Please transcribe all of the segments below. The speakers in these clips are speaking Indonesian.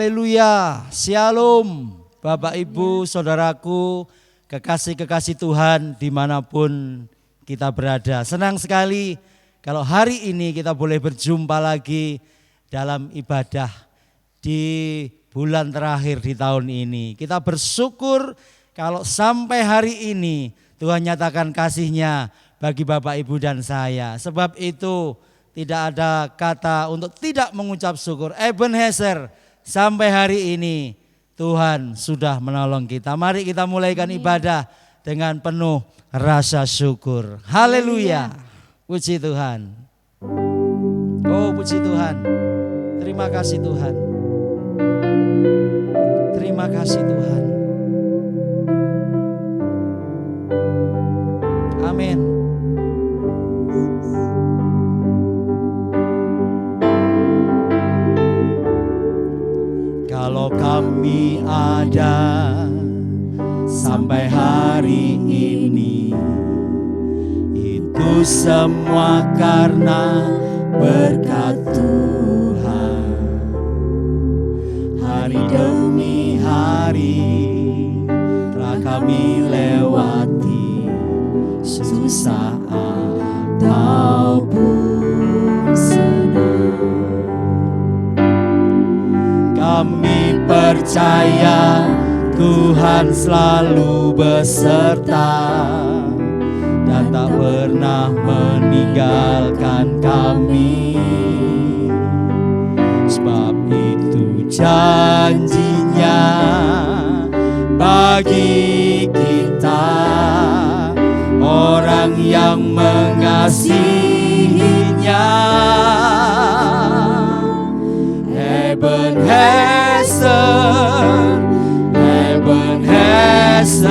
Haleluya, Shalom Bapak Ibu, Saudaraku, kekasih-kekasih Tuhan dimanapun kita berada. Senang sekali kalau hari ini kita boleh berjumpa lagi dalam ibadah di bulan terakhir di tahun ini. Kita bersyukur kalau sampai hari ini Tuhan nyatakan kasih-Nya bagi Bapak Ibu dan saya. Sebab itu tidak ada kata untuk tidak mengucap syukur. Ebenezer, sampai hari ini Tuhan sudah menolong kita. Mari kita mulaikan ibadah dengan penuh rasa syukur. Haleluya. Puji Tuhan. Oh, puji Tuhan. Terima kasih Tuhan. Terima kasih Tuhan. Amin. Kalau kami ada sampai hari ini, itu semua karena berkat Tuhan. Hari demi hari telah kami lewati, susah ataupun senang. Kami percaya Tuhan selalu beserta dan tak pernah meninggalkan kami. Sebab itu janjinya bagi kita, orang yang mengasihinya. Ebenezer, Ebenezer,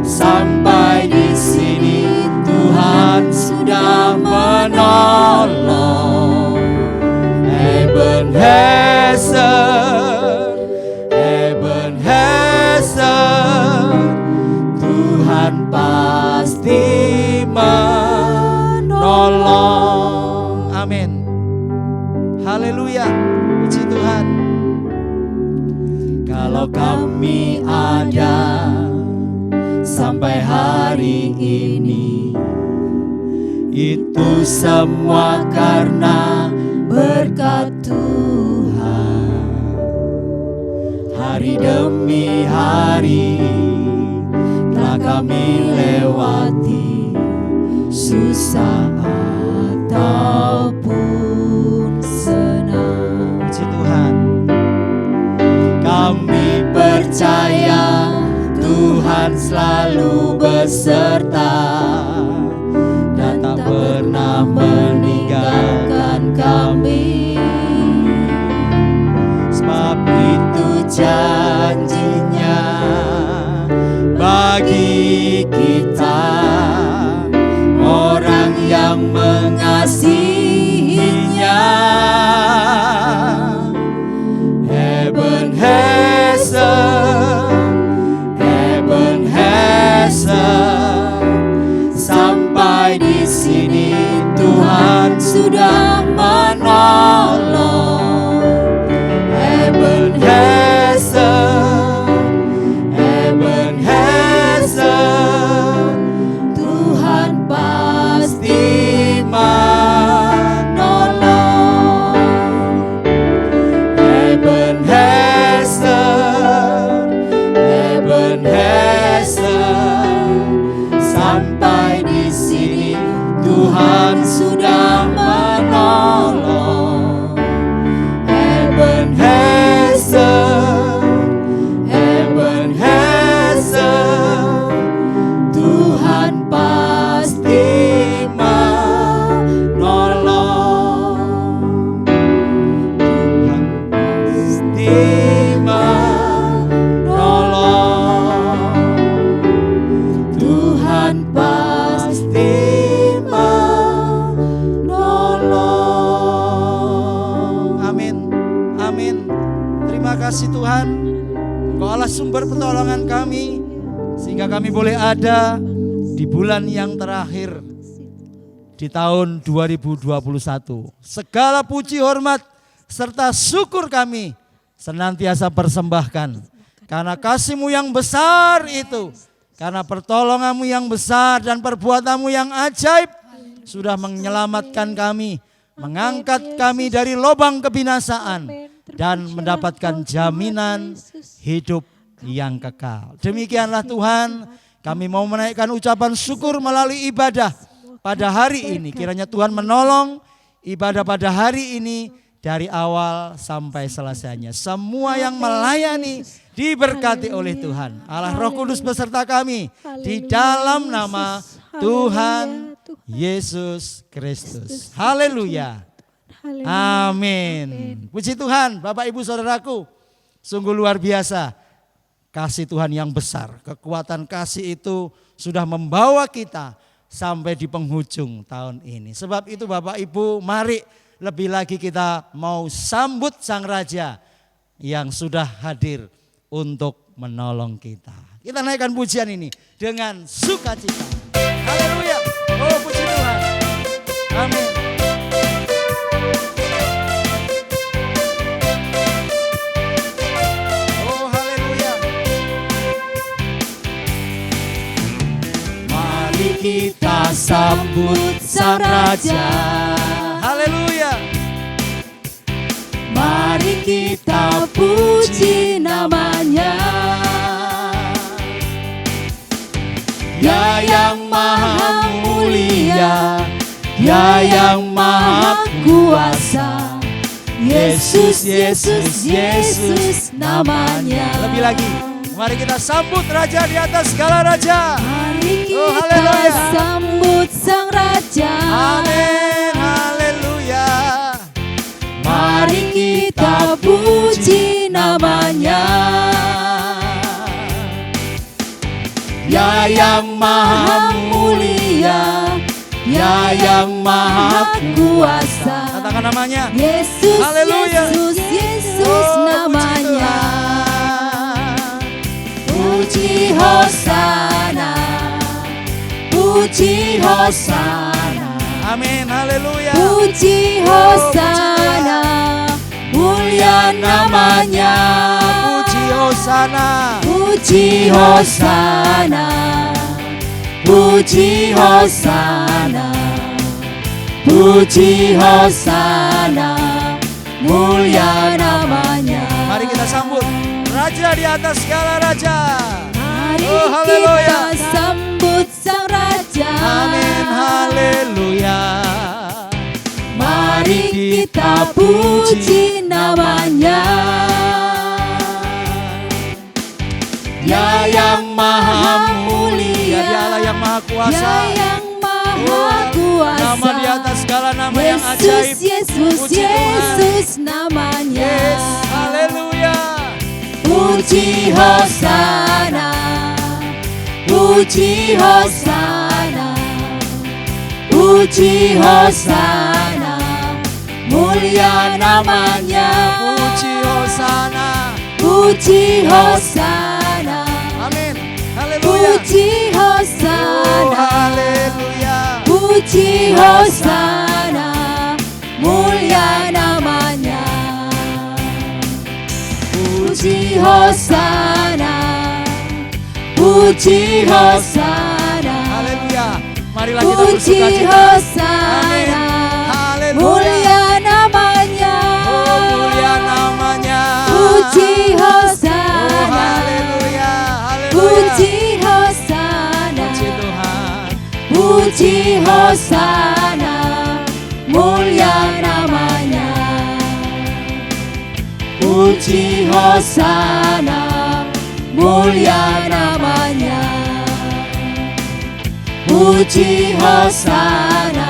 sampai di sini Tuhan sudah menolong. Ebenezer, Ebenezer, Tuhan pasti menolong. Amin. Haleluya, puji Tuhan. Kalau kami ada sampai hari ini, itu semua karena berkat Tuhan. Hari demi hari telah kami lewati, susah ataupun senang. Puji Tuhan. Kami percaya Tuhan selalu beserta dan tak pernah meninggalkan kami. Sebab itu janjinya bagi kita, orang yang mengasihinya. Ebenezer, Ebenezer, sampai di sini Tuhan sudah menolong. Ebenezer, Ebenezer, Tuhan pasti menolong. Ebenezer, Ebenezer, sampai di sini Tuhan sudah menolong. Ebenezer, Ebenezer, Tuhan pasti menolong. Tuhan pasti menolong. Tuhan pasti menolong. Amin. Amin. Terima kasih Tuhan. Engkau Allah sumber pertolongan kami, sehingga kami boleh ada di bulan yang terakhir di tahun 2021. Segala puji, hormat, serta syukur kami senantiasa persembahkan. Karena kasih-Mu yang besar itu, karena pertolongan-Mu yang besar dan perbuatan-Mu yang ajaib sudah menyelamatkan kami, mengangkat kami dari lubang kebinasaan dan mendapatkan jaminan hidup yang kekal. Demikianlah Tuhan, kami mau menaikkan ucapan syukur melalui ibadah pada hari ini. Kiranya Tuhan menolong ibadah pada hari ini dari awal sampai selesainya. Semua yang melayani diberkati oleh Tuhan. Allah Roh Kudus beserta kami di dalam nama Tuhan Yesus Kristus. Haleluya. Amin. Puji Tuhan, Bapak Ibu Saudaraku. Sungguh luar biasa. Kasih Tuhan yang besar, kekuatan kasih itu sudah membawa kita sampai di penghujung tahun ini. Sebab itu Bapak Ibu, mari lebih lagi kita mau sambut Sang Raja yang sudah hadir untuk menolong kita. Kita naikkan pujian ini dengan sukacita. Haleluya. Oh, puji Tuhan. Amin. Kita sambut Sang Raja. Haleluya. Mari kita puji namanya. Ya yang maha mulia, Ya yang maha kuasa, Yesus, Yesus, Yesus namanya. Lebih lagi, mari kita sambut Raja di atas segala raja. Mari kita sambut Sang Raja. Amin, haleluya. Mari kita puji namanya. Ya yang maha mulia, Ya yang maha kuasa. Katakan namanya. Yesus, haleluya. Yesus, Yesus namanya. Puji Hosana, puji Hosana. Amin, haleluya. Puji Hosana, mulia namanya. Puji Hosana, puji Hosana, puji Hosana, puji Hosana, mulia namanya. Mari kita sambut Raja di atas segala raja. Mari kita sambut Sang Raja. Amin, haleluya. Mari kita puji namanya. Ya yang maha mulia, Dia Allah yang maha kuasa. Ya yang maha kuasa. Nama di atas segala nama yang ajaib. Yesus, Yesus namanya. Yes, haleluya. Puji Hosana, puji Hosana, puji Hosana, mulia namanya. Puji Hosana, puji Hosana. Amin, haleluya. Puji Hosana, oh, haleluya. Puji Hosana, mulia namanya. Puji Hosana, puji Hosana. Haleluya. Marilah kita puji bersukacita. Hosana, haleluya. Mulia namanya. Oh, mulia namanya. Puji Hosana. Oh, haleluya. Haleluya. Puji Hosana. Puji Tuhan. Puji Hosana, mulia namanya. Puji Hosana, mulia namanya. Puji Hosana,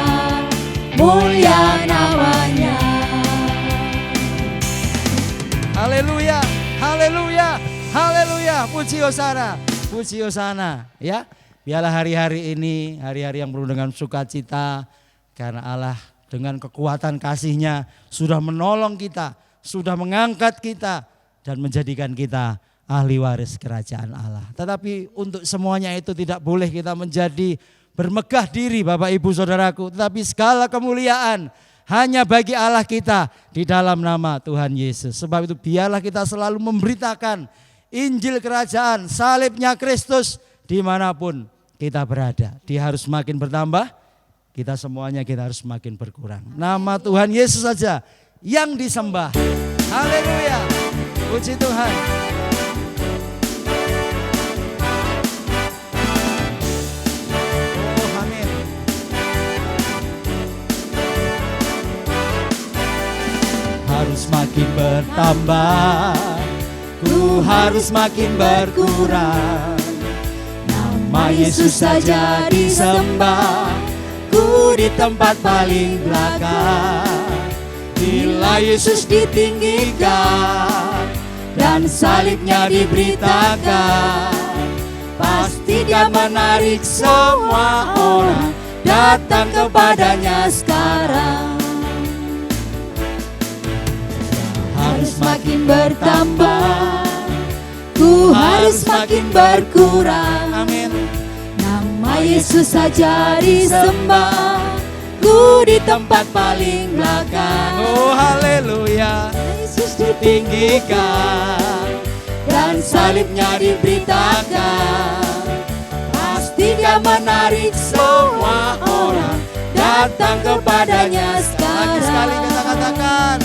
mulia namanya. Haleluya, haleluya, haleluya. Puji Hosana, puji Hosana. Ya, biarlah hari-hari ini hari-hari yang penuh dengan sukacita karena Allah dengan kekuatan kasih-Nya sudah menolong kita, sudah mengangkat kita dan menjadikan kita ahli waris kerajaan Allah. Tetapi untuk semuanya itu tidak boleh kita menjadi bermegah diri Bapak Ibu Saudaraku. Tetapi segala kemuliaan hanya bagi Allah kita di dalam nama Tuhan Yesus. Sebab itu biarlah kita selalu memberitakan Injil kerajaan, salibnya Kristus dimanapun kita berada. Dia harus makin bertambah, kita semuanya kita harus makin berkurang. Nama Tuhan Yesus saja yang disembah. Haleluya, puji Tuhan. Harus makin bertambah, ku harus makin berkurang. Nama Yesus saja disembah, ku di tempat paling belakang. Bila Yesus ditinggikan dan salibnya diberitakan, pasti Dia menarik semua orang datang kepadanya sekarang. Harus makin bertambah, ku harus makin berkurang. Amin. Nama Yesus saja disembah, ku di tempat paling belakang. Oh haleluya. Yesus ditinggikan dan salibnya diberitakan, pasti Dia menarik semua orang datang kepadanya sekarang. Lagi sekali kita katakan,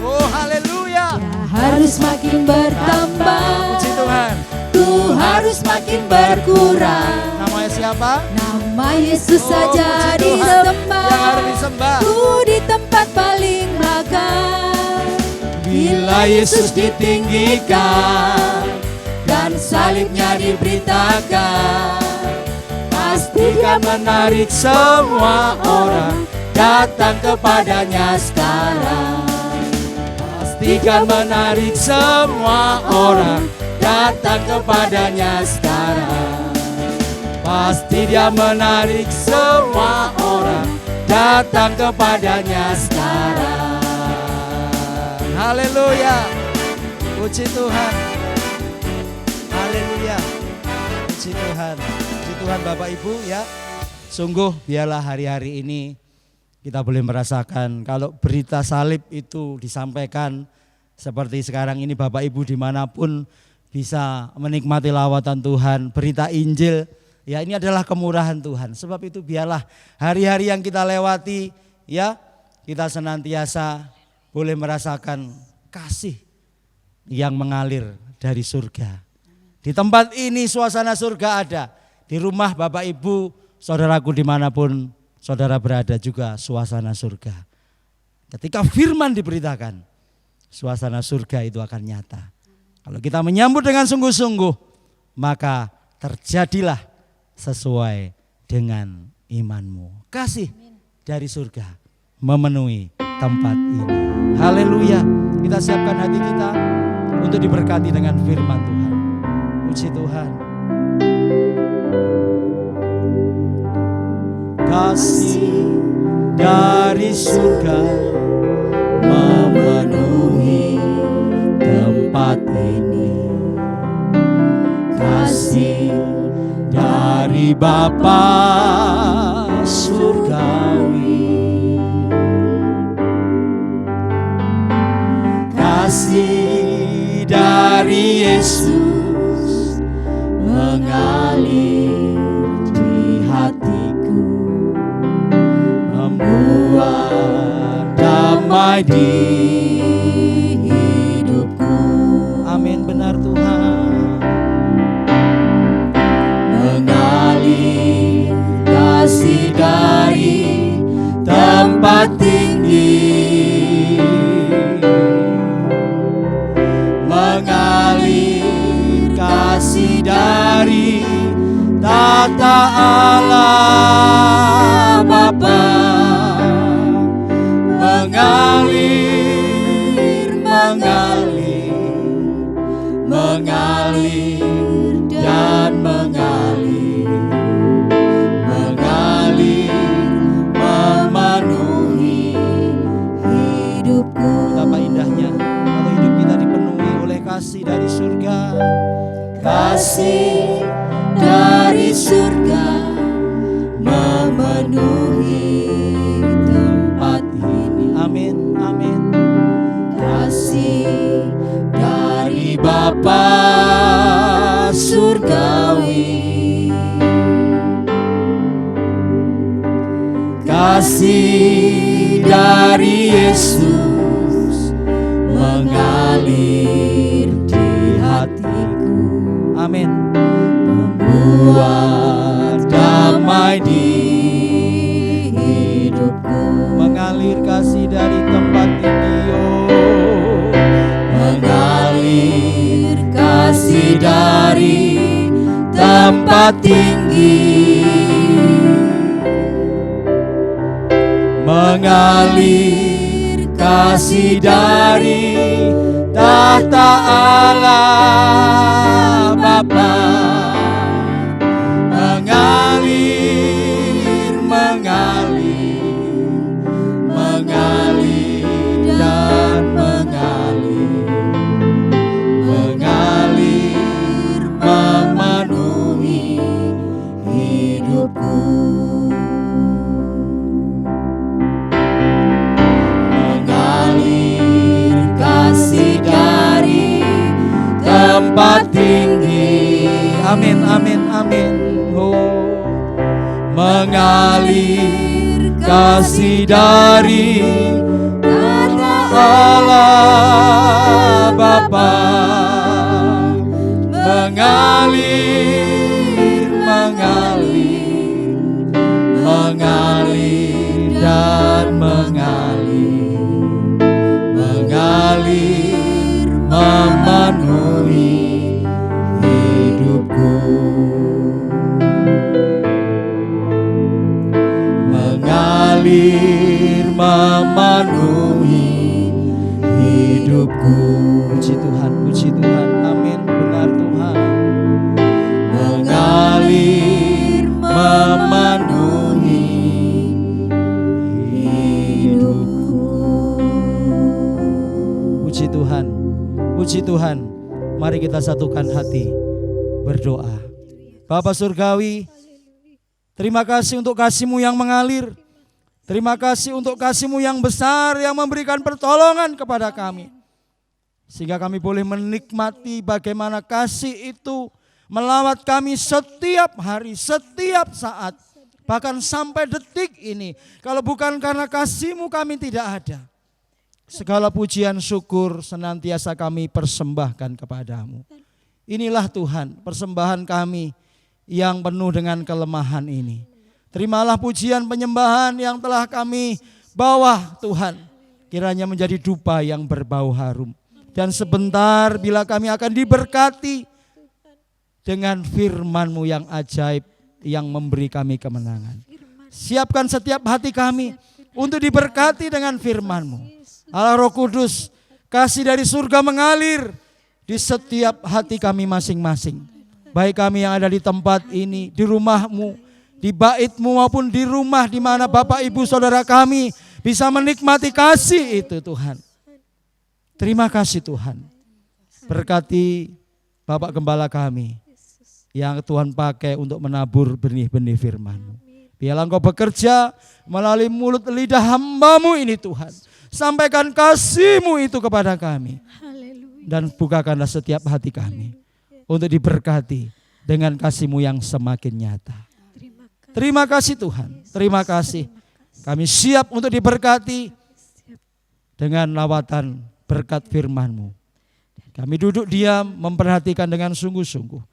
oh haleluya. Harus makin bertambah, puji Tuhan, ku harus makin berkurang. Namanya siapa? Nama Yesus saja disembah, yang harus disembah, ku di tempat paling belakang. Bila Yesus ditinggikan dan salibnya diberitakan, pasti Dia menarik semua orang datang kepadanya sekarang. Dia menarik semua orang datang kepadanya sekarang. Pasti Dia menarik semua orang datang kepadanya sekarang. Haleluya, puji Tuhan. Haleluya, puji Tuhan. Puji Tuhan Bapak Ibu ya. Sungguh biarlah hari-hari ini kita boleh merasakan kalau berita salib itu disampaikan seperti sekarang ini, Bapak Ibu dimanapun bisa menikmati lawatan Tuhan, berita Injil, ya ini adalah kemurahan Tuhan. Sebab itu biarlah hari-hari yang kita lewati ya, kita senantiasa boleh merasakan kasih yang mengalir dari surga. Di tempat ini suasana surga ada, di rumah Bapak Ibu, saudaraku dimanapun saudara berada juga suasana surga. Ketika firman diberitakan, suasana surga itu akan nyata. Kalau kita menyambut dengan sungguh-sungguh, maka terjadilah sesuai dengan imanmu. Kasih dari surga memenuhi tempat ini. Haleluya. Kita siapkan hati kita untuk diberkati dengan firman Tuhan. Puji Tuhan. Kasih dari surga memenuhi tempat ini. Kasih dari Bapa surgawi. Kasih dari Yesus mengalir di hatiku, membuat damai di hidupku. Amin, benar Tuhan. Mengalir kasih dari tempat tinggi, mengalir kasih dari tata Allah Bapa. Mengalir dan mengalir, memenuhi hidupku. Betapa indahnya kalau hidup kita dipenuhi oleh kasih dari surga. Kasih dari surga memenuhi tempat ini. Bapa surgawi, kasih dari Yesus mengalir di hatiku. Amin. Membuat damai di hidupku. Mengalir kasih dari tempat tinggi, oh. Mengalir kasih dari tempat tinggi, mengalir kasih dari tahta Allah Bapa, mengalir, mengalir, mengalir dan mengalir, mengalir memenuhi hidupku. Kasih dari tempat tinggi. Amin, amin, amin. Oh, mengalir kasih dari Allah Bapa, mengalir, mengalir, mengalir dan mengalir, mengalir memenuhi hidupku, mengalir memenuhi hidupku. Puji Tuhan, puji Tuhan. Amin, benar Tuhan. Mengalir memenuhi hidupku. Puji Tuhan, puji Tuhan. Mari kita satukan hati berdoa. Bapa Surgawi, terima kasih untuk kasih-Mu yang mengalir. Terima kasih untuk kasih-Mu yang besar yang memberikan pertolongan kepada kami. Sehingga kami boleh menikmati bagaimana kasih itu melawat kami setiap hari, setiap saat. Bahkan sampai detik ini. Kalau bukan karena kasih-Mu kami tidak ada. Segala pujian syukur senantiasa kami persembahkan kepadamu. Inilah Tuhan persembahan kami yang penuh dengan kelemahan ini. Terimalah pujian penyembahan yang telah kami bawa Tuhan. Kiranya menjadi dupa yang berbau harum. Dan sebentar bila kami akan diberkati dengan firman-Mu yang ajaib yang memberi kami kemenangan. Siapkan setiap hati kami untuk diberkati dengan firman-Mu. Allah Roh Kudus, kasih dari surga mengalir di setiap hati kami masing-masing. Baik kami yang ada di tempat ini, di rumah-Mu, di bait-Mu maupun di rumah di mana Bapak Ibu Saudara kami bisa menikmati kasih itu Tuhan. Terima kasih Tuhan. Berkati Bapak Gembala kami yang Tuhan pakai untuk menabur benih-benih firman-Mu. Biarlah Engkau bekerja melalui mulut lidah hamba-Mu ini Tuhan. Sampaikan kasih-Mu itu kepada kami. Dan bukakanlah setiap hati kami untuk diberkati dengan kasih-Mu yang semakin nyata. Terima kasih Tuhan, terima kasih. Kami siap untuk diberkati dengan lawatan berkat firman-Mu. Kami duduk diam memperhatikan dengan sungguh-sungguh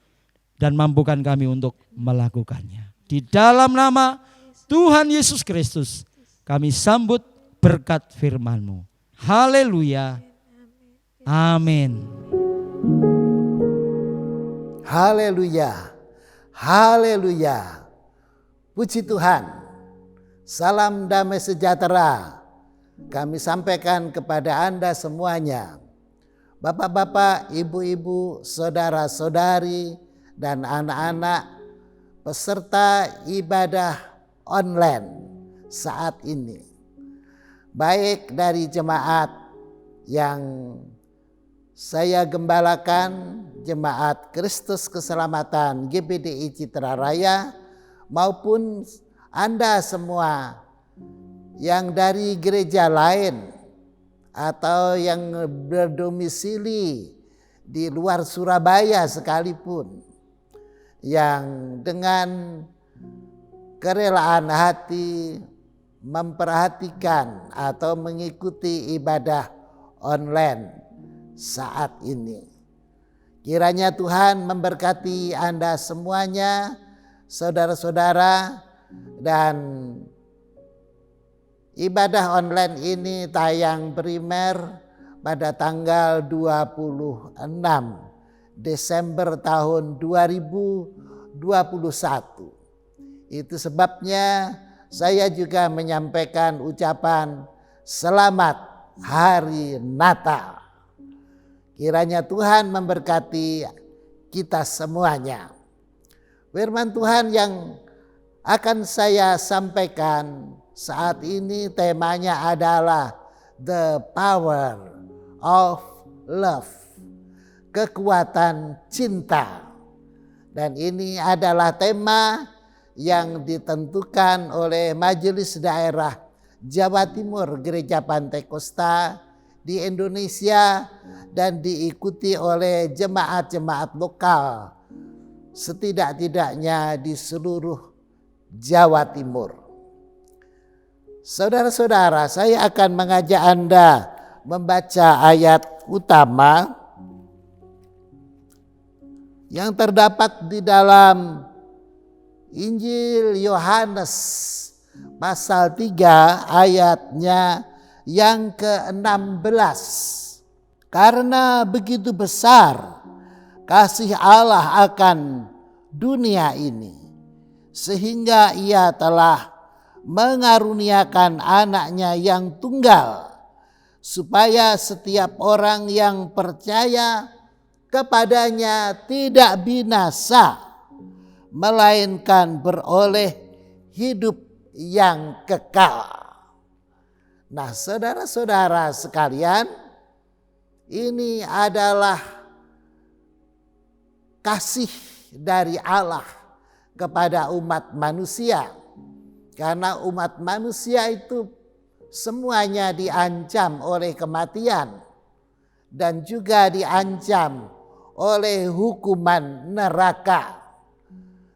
dan mampukan kami untuk melakukannya. Di dalam nama Tuhan Yesus Kristus kami sambut berkat firman-Mu. Haleluya. Amin. Haleluya. Haleluya. Puji Tuhan. Salam damai sejahtera kami sampaikan kepada Anda semuanya. Bapak-bapak, ibu-ibu, saudara-saudari, dan anak-anak peserta ibadah online saat ini. Baik dari jemaat yang saya gembalakan, Jemaat Kristus Keselamatan GBDI Citra Raya, maupun Anda semua yang dari gereja lain atau yang berdomisili di luar Surabaya sekalipun yang dengan kerelaan hati memperhatikan atau mengikuti ibadah online saat ini. Kiranya Tuhan memberkati Anda semuanya, saudara-saudara, dan ibadah online ini tayang primer pada tanggal 26 Desember tahun 2021. Itu sebabnya saya juga menyampaikan ucapan selamat hari Natal. Kiranya Tuhan memberkati kita semuanya. Firman Tuhan yang akan saya sampaikan saat ini temanya adalah the power of love. Kekuatan cinta. Dan ini adalah tema yang ditentukan oleh Majelis Daerah Jawa Timur Gereja Pantai Kosta di Indonesia dan diikuti oleh jemaat-jemaat lokal setidak-tidaknya di seluruh Jawa Timur. Saudara-saudara, saya akan mengajak Anda membaca ayat utama yang terdapat di dalam Injil Yohanes pasal 3 ayatnya yang ke-16. Karena begitu besar kasih Allah akan dunia ini, sehingga Ia telah mengaruniakan anaknya yang tunggal, supaya setiap orang yang percaya kepadanya tidak binasa, melainkan beroleh hidup yang kekal. Nah, saudara-saudara sekalian, ini adalah kasih dari Allah kepada umat manusia. Karena umat manusia itu semuanya diancam oleh kematian dan juga diancam oleh hukuman neraka.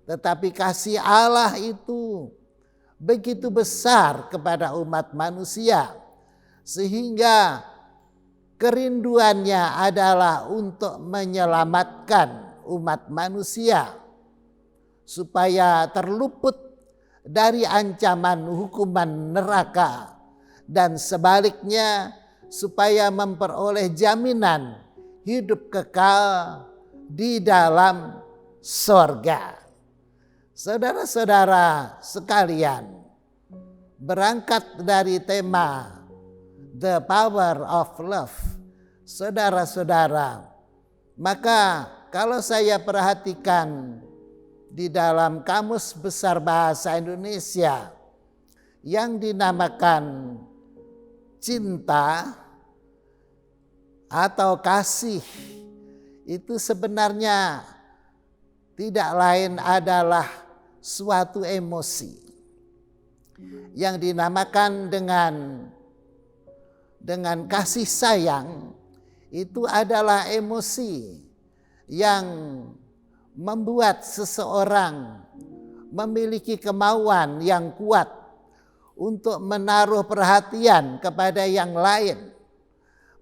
Tetapi kasih Allah itu begitu besar kepada umat manusia, sehingga kerinduannya adalah untuk menyelamatkan umat manusia supaya terluput dari ancaman hukuman neraka, dan sebaliknya supaya memperoleh jaminan hidup kekal di dalam sorga. Saudara-saudara sekalian, berangkat dari tema the power of love, saudara-saudara, maka kalau saya perhatikan di dalam Kamus Besar Bahasa Indonesia yang dinamakan cinta atau kasih, itu sebenarnya tidak lain adalah suatu emosi yang dinamakan dengan kasih sayang. Itu adalah emosi yang membuat seseorang memiliki kemauan yang kuat untuk menaruh perhatian kepada yang lain,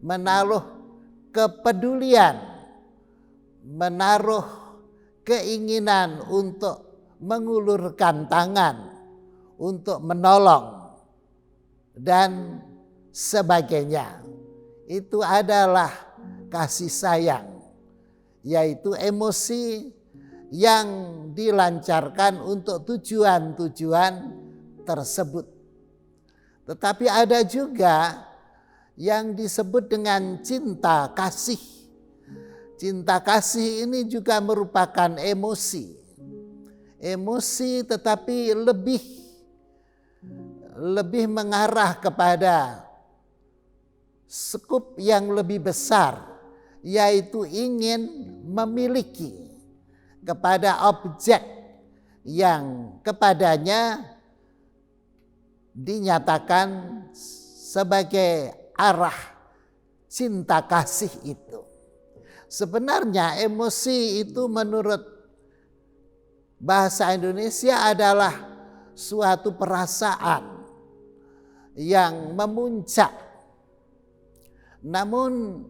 menaruh kepedulian, menaruh keinginan untuk mengulurkan tangan, untuk menolong, dan sebagainya. Itu adalah kasih sayang, yaitu emosi yang dilancarkan untuk tujuan-tujuan tersebut. Tetapi ada juga yang disebut dengan cinta kasih. Cinta kasih ini juga merupakan emosi. Emosi tetapi lebih mengarah kepada skup yang lebih besar, yaitu ingin memiliki kepada objek yang kepadanya dinyatakan sebagai arah cinta kasih itu. Sebenarnya emosi itu menurut bahasa Indonesia adalah suatu perasaan yang memuncak, namun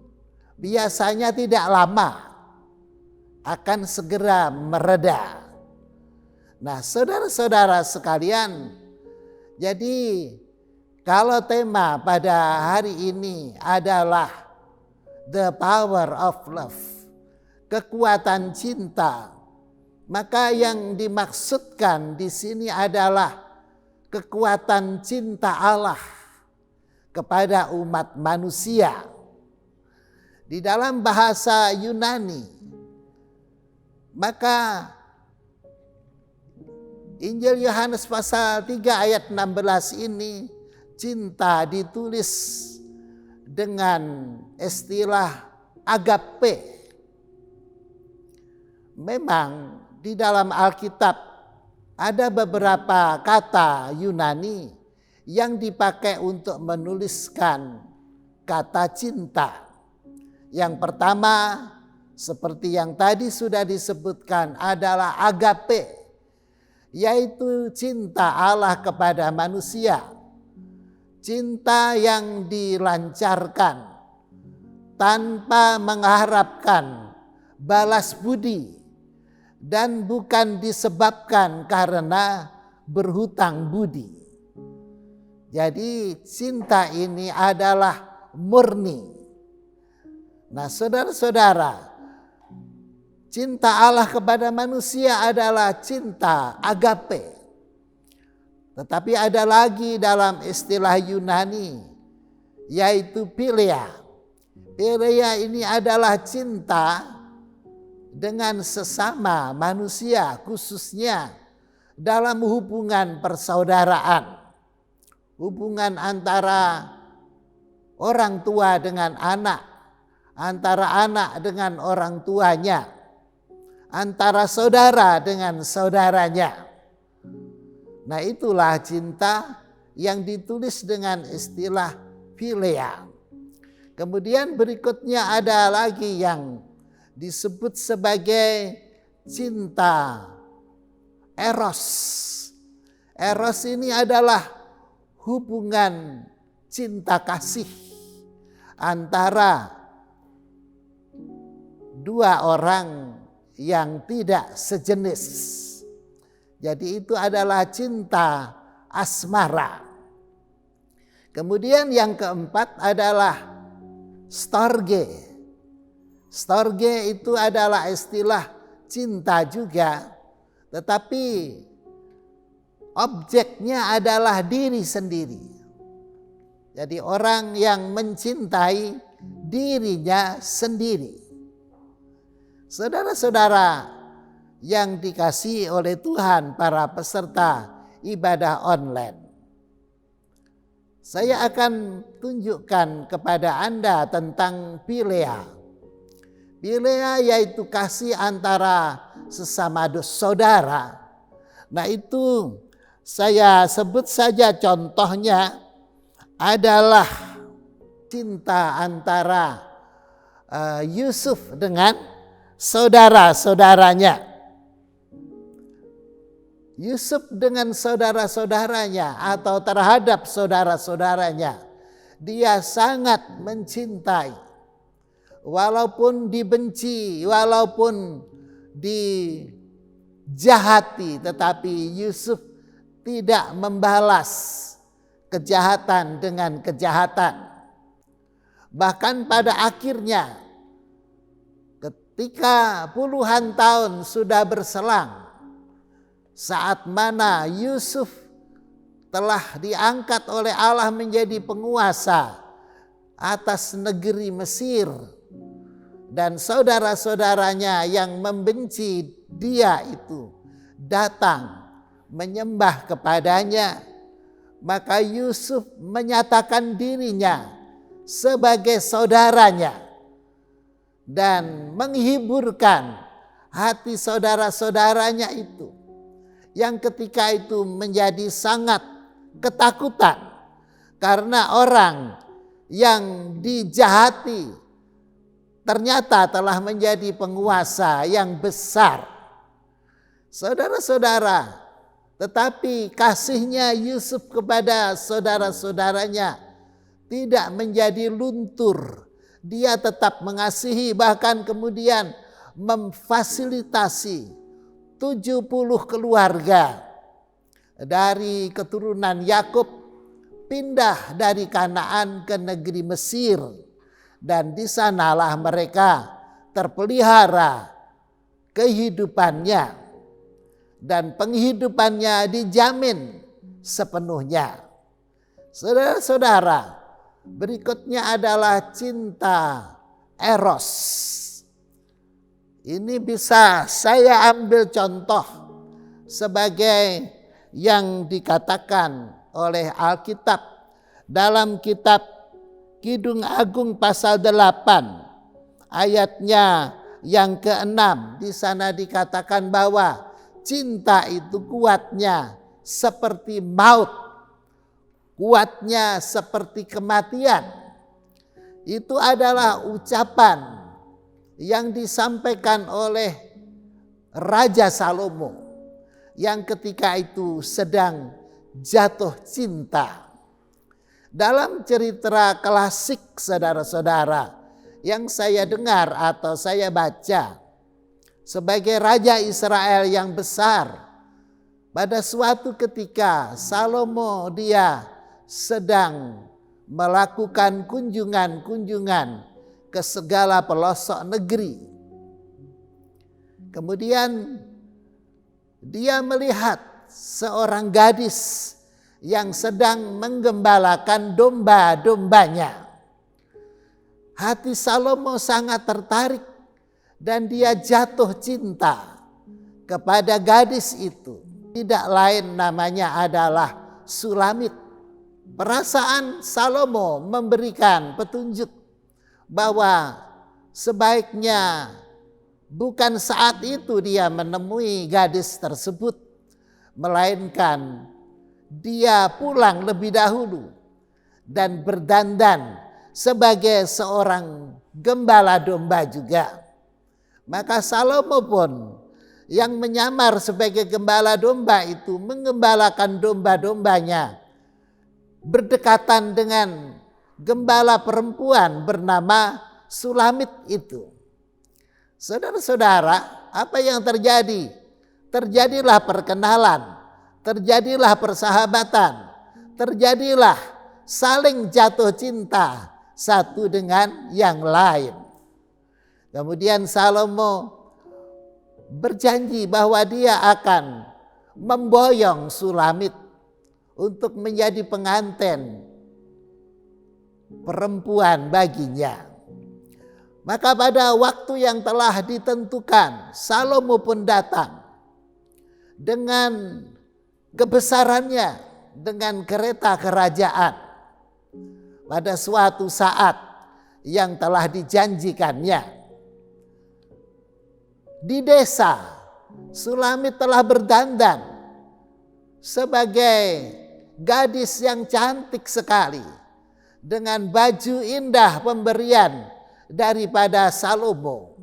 biasanya tidak lama, akan segera mereda. Nah, saudara-saudara sekalian, jadi kalau tema pada hari ini adalah the power of love, kekuatan cinta, maka yang dimaksudkan di sini adalah kekuatan cinta Allah kepada umat manusia. Di dalam bahasa Yunani, maka Injil Yohanes pasal 3 ayat 16 ini cinta ditulis dengan istilah agape. Memang di dalam Alkitab ada beberapa kata Yunani yang dipakai untuk menuliskan kata cinta. Yang pertama, seperti yang tadi sudah disebutkan, adalah agape, yaitu cinta Allah kepada manusia. Cinta yang dilancarkan tanpa mengharapkan balas budi dan bukan disebabkan karena berhutang budi. Jadi cinta ini adalah murni. Nah, saudara-saudara, cinta Allah kepada manusia adalah cinta agape. Tetapi ada lagi dalam istilah Yunani, yaitu philia. Philia ini adalah cinta dengan sesama manusia, khususnya dalam hubungan persaudaraan. Hubungan antara orang tua dengan anak, antara anak dengan orang tuanya, antara saudara dengan saudaranya. Nah, itulah cinta yang ditulis dengan istilah philia. Kemudian berikutnya ada lagi yang disebut sebagai cinta eros. Eros ini adalah hubungan cinta kasih antara dua orang yang tidak sejenis. Jadi itu adalah cinta asmara. Kemudian yang keempat adalah storge. Storge itu adalah istilah cinta juga, tetapi objeknya adalah diri sendiri. Jadi orang yang mencintai dirinya sendiri. Saudara-saudara yang dikasihi oleh Tuhan, para peserta ibadah online, saya akan tunjukkan kepada Anda tentang philia. Philia yaitu kasih antara sesama saudara. Nah, itu saya sebut saja contohnya adalah cinta antara Yusuf dengan saudara-saudaranya. Yusuf dengan saudara-saudaranya atau terhadap saudara-saudaranya, dia sangat mencintai. Walaupun dibenci, walaupun dijahati, tetapi Yusuf tidak membalas kejahatan dengan kejahatan. Bahkan pada akhirnya, ketika puluhan tahun sudah berselang, saat mana Yusuf telah diangkat oleh Allah menjadi penguasa atas negeri Mesir, dan saudara-saudaranya yang membenci dia itu datang menyembah kepadanya, maka Yusuf menyatakan dirinya sebagai saudaranya dan menghiburkan hati saudara-saudaranya itu, yang ketika itu menjadi sangat ketakutan karena orang yang dijahati ternyata telah menjadi penguasa yang besar. Saudara-saudara, tetapi kasihnya Yusuf kepada saudara-saudaranya tidak menjadi luntur. Dia tetap mengasihi, bahkan kemudian memfasilitasi 70 keluarga dari keturunan Yakub pindah dari Kanaan ke negeri Mesir, dan di sanalah mereka terpelihara kehidupannya, dan penghidupannya dijamin sepenuhnya. Saudara-saudara, berikutnya adalah cinta eros. Ini bisa saya ambil contoh sebagai yang dikatakan oleh Alkitab dalam kitab Kidung Agung pasal 8 ayatnya yang ke-6. Di sana dikatakan bahwa cinta itu kuatnya seperti maut, kuatnya seperti kematian. Itu adalah ucapan yang disampaikan oleh Raja Salomo yang ketika itu sedang jatuh cinta. Dalam cerita klasik saudara-saudara yang saya dengar atau saya baca, sebagai Raja Israel yang besar, pada suatu ketika Salomo dia sedang melakukan kunjungan-kunjungan ke segala pelosok negeri. Kemudian dia melihat seorang gadis yang sedang menggembalakan domba-dombanya. Hati Salomo sangat tertarik dan dia jatuh cinta kepada gadis itu. Tidak lain namanya adalah Sulamit. Perasaan Salomo memberikan petunjuk bahwa sebaiknya bukan saat itu dia menemui gadis tersebut, melainkan dia pulang lebih dahulu dan berdandan sebagai seorang gembala domba juga. Maka Salomo pun yang menyamar sebagai gembala domba itu menggembalakan domba-dombanya berdekatan dengan gembala perempuan bernama Sulamit itu. Saudara-saudara, apa yang terjadi? Terjadilah perkenalan, terjadilah persahabatan, terjadilah saling jatuh cinta satu dengan yang lain. Kemudian Salomo berjanji bahwa dia akan memboyong Sulamit untuk menjadi pengantin perempuan baginya. Maka pada waktu yang telah ditentukan, Salomo pun datang dengan kebesarannya, dengan kereta kerajaan pada suatu saat yang telah dijanjikannya. Di desa, Sulamit telah berdandan sebagai gadis yang cantik sekali, dengan baju indah pemberian daripada Salomo.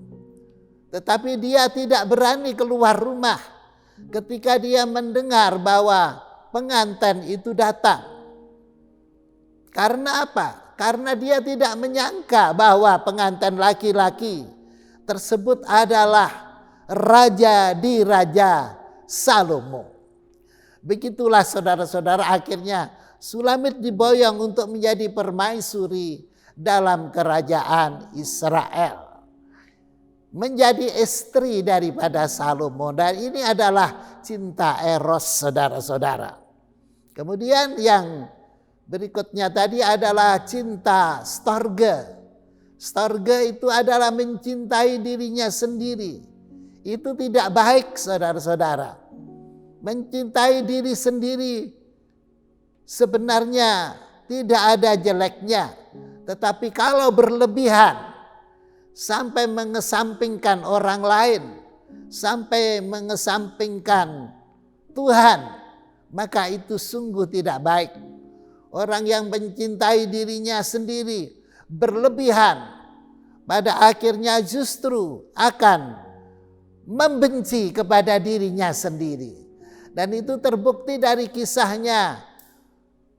Tetapi dia tidak berani keluar rumah ketika dia mendengar bahwa pengantin itu datang. Karena apa? Karena dia tidak menyangka bahwa pengantin laki-laki tersebut adalah raja di Raja Salomo. Begitulah saudara-saudara, akhirnya Sulamit diboyong untuk menjadi permaisuri dalam kerajaan Israel, menjadi istri daripada Salomo. Dan ini adalah cinta eros saudara-saudara. Kemudian yang berikutnya tadi adalah cinta storge. Storge itu adalah mencintai dirinya sendiri. Itu tidak baik saudara-saudara. Mencintai diri sendiri sebenarnya tidak ada jeleknya. Tetapi kalau berlebihan sampai mengesampingkan orang lain, sampai mengesampingkan Tuhan, maka itu sungguh tidak baik. Orang yang mencintai dirinya sendiri berlebihan, pada akhirnya justru akan membenci kepada dirinya sendiri. Dan itu terbukti dari kisahnya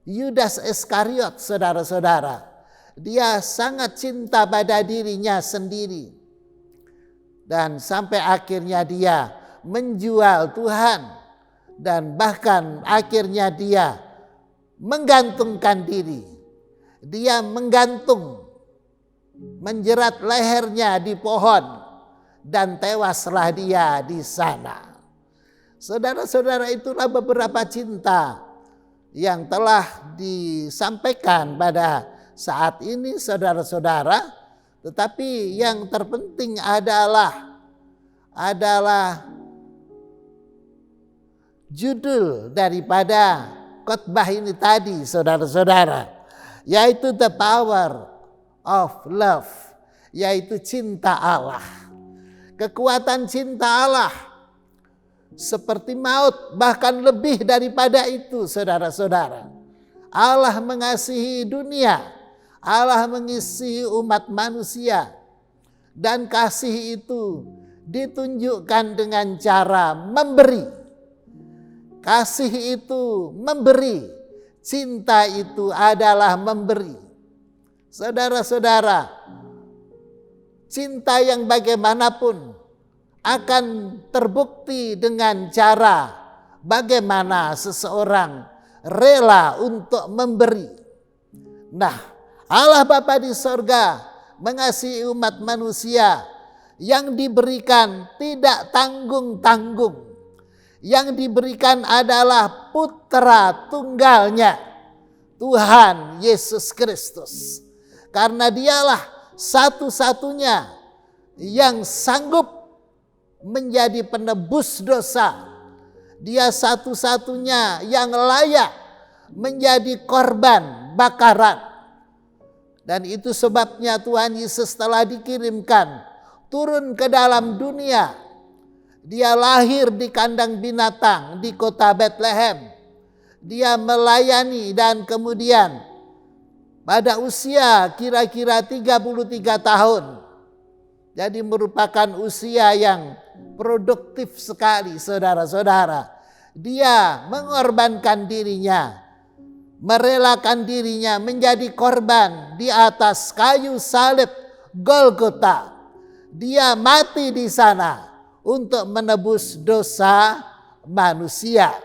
Yudas Iskariot, saudara-saudara. Dia sangat cinta pada dirinya sendiri. Dan sampai akhirnya dia menjual Tuhan. Dan bahkan akhirnya dia menggantungkan diri. Dia menggantung, menjerat lehernya di pohon. Dan tewaslah dia di sana. Saudara-saudara, itulah beberapa cinta yang telah disampaikan pada saat ini, saudara-saudara. Tetapi yang terpenting adalah judul daripada khotbah ini tadi, saudara-saudara, yaitu The Power of Love, yaitu cinta Allah. Kekuatan cinta Allah seperti maut, bahkan lebih daripada itu, saudara-saudara. Allah mengasihi dunia, Allah mengasihi umat manusia, dan kasih itu ditunjukkan dengan cara memberi. Kasih itu memberi, cinta itu adalah memberi. Saudara-saudara, cinta yang bagaimanapun akan terbukti dengan cara bagaimana seseorang rela untuk memberi. Nah, Allah Bapa di sorga mengasihi umat manusia yang diberikan tidak tanggung-tanggung. Yang diberikan adalah putra tunggalnya, Tuhan Yesus Kristus. Karena dialah satu-satunya yang sanggup menjadi penebus dosa. Dia satu-satunya yang layak menjadi korban bakaran. Dan itu sebabnya Tuhan Yesus telah dikirimkan turun ke dalam dunia. Dia lahir di kandang binatang di kota Bethlehem. Dia melayani dan kemudian pada usia kira-kira 33 tahun. Jadi merupakan usia yang produktif sekali, saudara-saudara. Dia mengorbankan dirinya, merelakan dirinya menjadi korban di atas kayu salib Golgota. Dia mati di sana untuk menebus dosa manusia.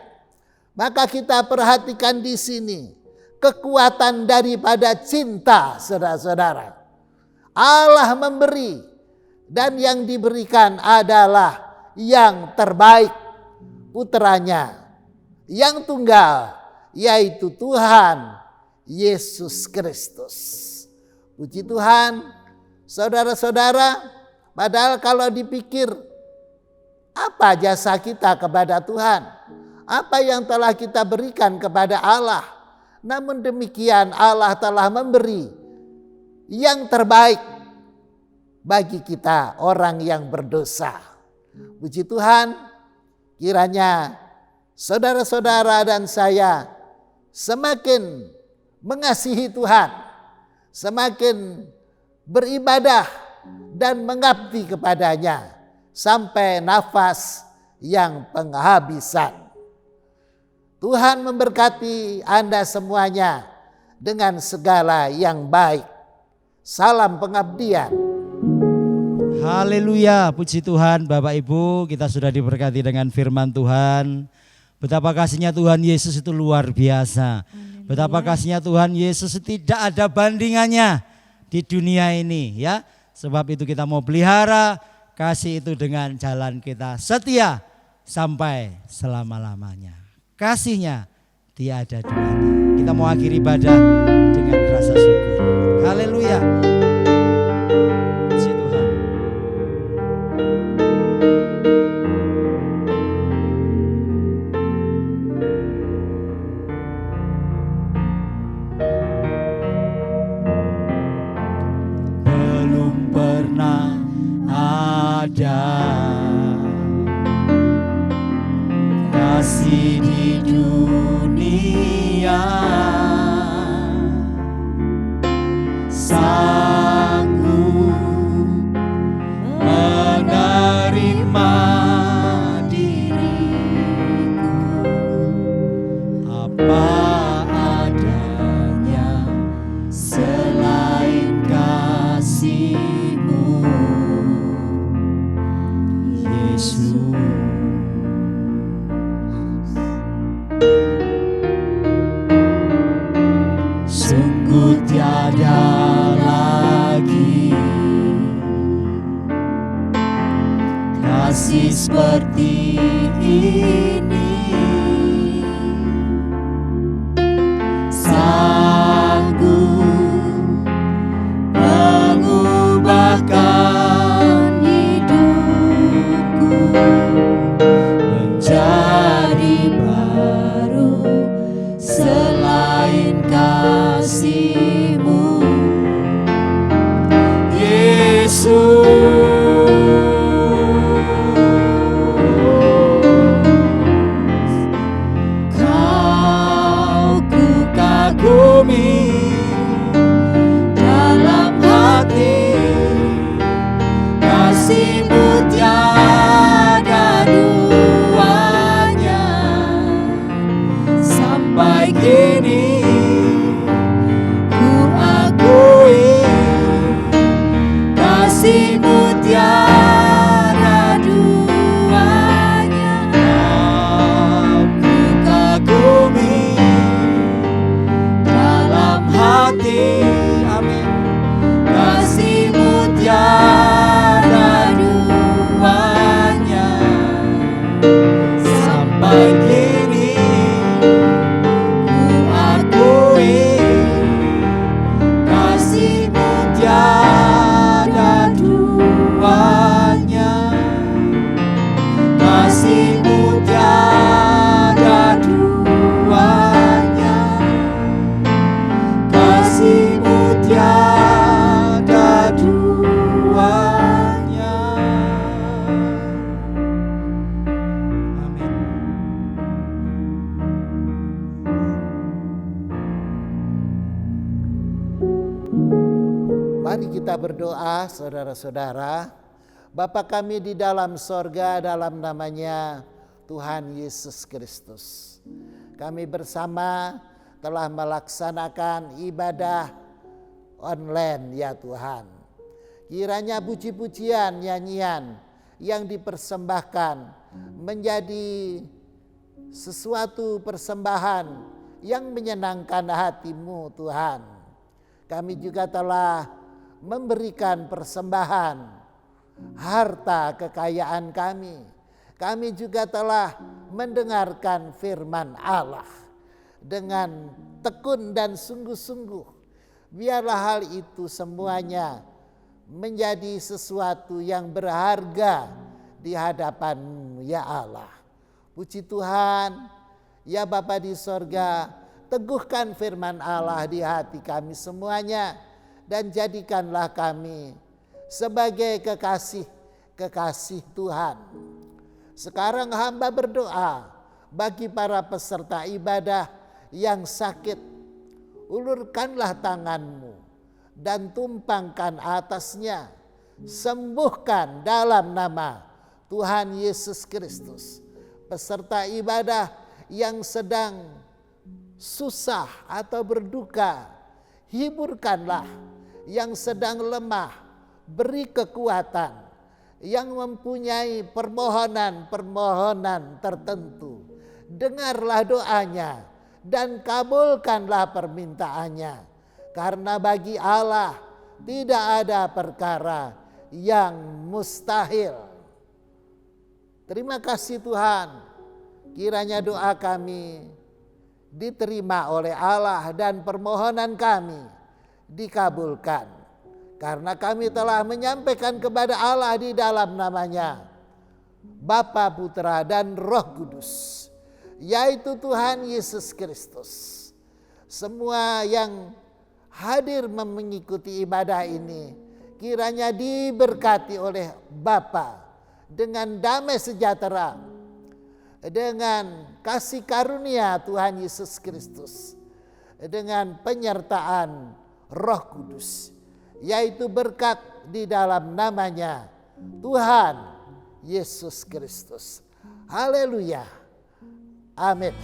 Maka kita perhatikan di sini kekuatan daripada cinta, saudara-saudara. Allah memberi, dan yang diberikan adalah yang terbaik, putranya yang tunggal, yaitu Tuhan Yesus Kristus. Puji Tuhan, saudara-saudara, padahal kalau dipikir, apa jasa kita kepada Tuhan? Apa yang telah kita berikan kepada Allah? Namun demikian Allah telah memberi yang terbaik bagi kita orang yang berdosa. Puji Tuhan, kiranya saudara-saudara dan saya semakin mengasihi Tuhan, semakin beribadah dan mengabdi kepadanya sampai nafas yang penghabisan. Tuhan memberkati Anda semuanya dengan segala yang baik. Salam pengabdian. Haleluya, puji Tuhan. Bapak Ibu, kita sudah diberkati dengan firman Tuhan. Betapa kasihnya Tuhan Yesus itu luar biasa. Betapa kasihnya Tuhan Yesus tidak ada bandingannya di dunia ini, ya. Sebab itu kita mau pelihara kasih itu dengan jalan kita setia sampai selama-lamanya. Kasihnya tiada duanya. Kita mau akhiri ibadah dengan rasa syukur. Haleluya. Puji Tuhan. Belum pernah ada kasih di dunia sanggup Sungguh tiada lagi kasih seperti ini, sanggup mengubahkan hidupku menjadi baru. Selain kasih-Mu, Yesus, Kau ku kagumi dalam hati, kasih-Mu tiada duanya. Sampai kini ku akui kasih-Mu tiada duanya. Aku kagumi dalam hati, amin, kasih-Mu tiada duanya. Sampai kini ku akui kasih-Mu tiada duanya. Kasih-Mu tiada duanya. Kasih-Mu tiada duanya. Amin. Mari kita berdoa, saudara-saudara. Bapa kami di dalam sorga, dalam namanya Tuhan Yesus Kristus, kami bersama telah melaksanakan ibadah online ya Tuhan. Kiranya puji-pujian, nyanyian yang dipersembahkan menjadi sesuatu persembahan yang menyenangkan hati-Mu Tuhan. Kami juga telah memberikan persembahan harta kekayaan kami. Kami juga telah mendengarkan firman Allah dengan tekun dan sungguh-sungguh. Biarlah hal itu semuanya menjadi sesuatu yang berharga di hadapan-Mu ya Allah. Puji Tuhan, ya Bapa di sorga, teguhkan firman Allah di hati kami semuanya, dan jadikanlah kami sebagai kekasih Tuhan. Sekarang hamba berdoa bagi para peserta ibadah yang sakit. Ulurkanlah tangan-Mu dan tumpangkan atasnya. Sembuhkan dalam nama Tuhan Yesus Kristus. Peserta ibadah yang sedang susah atau berduka, hiburkanlah. Yang sedang lemah, beri kekuatan. Yang mempunyai permohonan-permohonan tertentu, dengarlah doanya dan kabulkanlah permintaannya. Karena bagi Allah tidak ada perkara yang mustahil. Terima kasih Tuhan, kiranya doa kami diterima oleh Allah dan permohonan kami dikabulkan. Karena kami telah menyampaikan kepada Allah di dalam namanya Bapa, Putra, dan Roh Kudus, yaitu Tuhan Yesus Kristus. Semua yang hadir mengikuti ibadah ini kiranya diberkati oleh Bapa dengan damai sejahtera, dengan kasih karunia Tuhan Yesus Kristus, dengan penyertaan Roh Kudus, yaitu berkat di dalam namanya Tuhan Yesus Kristus. Haleluya. Amin.